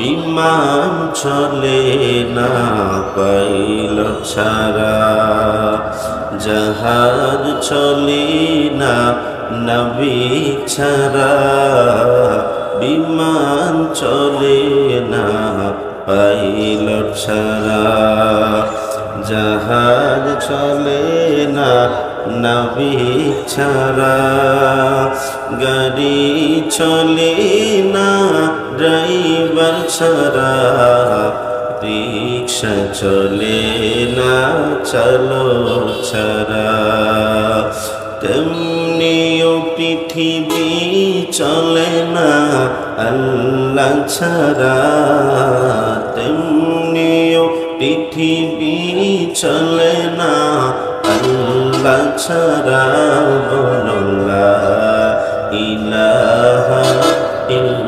বিমান চলে না পাইলট ছাড়া, জাহাজ চলে না নাবিক ছাড়া, বিমান চলে না পাইলট ছাড়া, জাহাজ চলে না নাবিক ছাড়া, গাড়ি চলে না ড্রাইভার ছাড়া, রিক্সা চলে না চালক ছাড়া, তেমনিও পৃথিবী চলে না আল্লাহ ছাড়া, তেমনিও পৃথিবী চলে না আল্লাহ ছাড়া। বলো লা ইলাহা ইল্লাল্লাহ।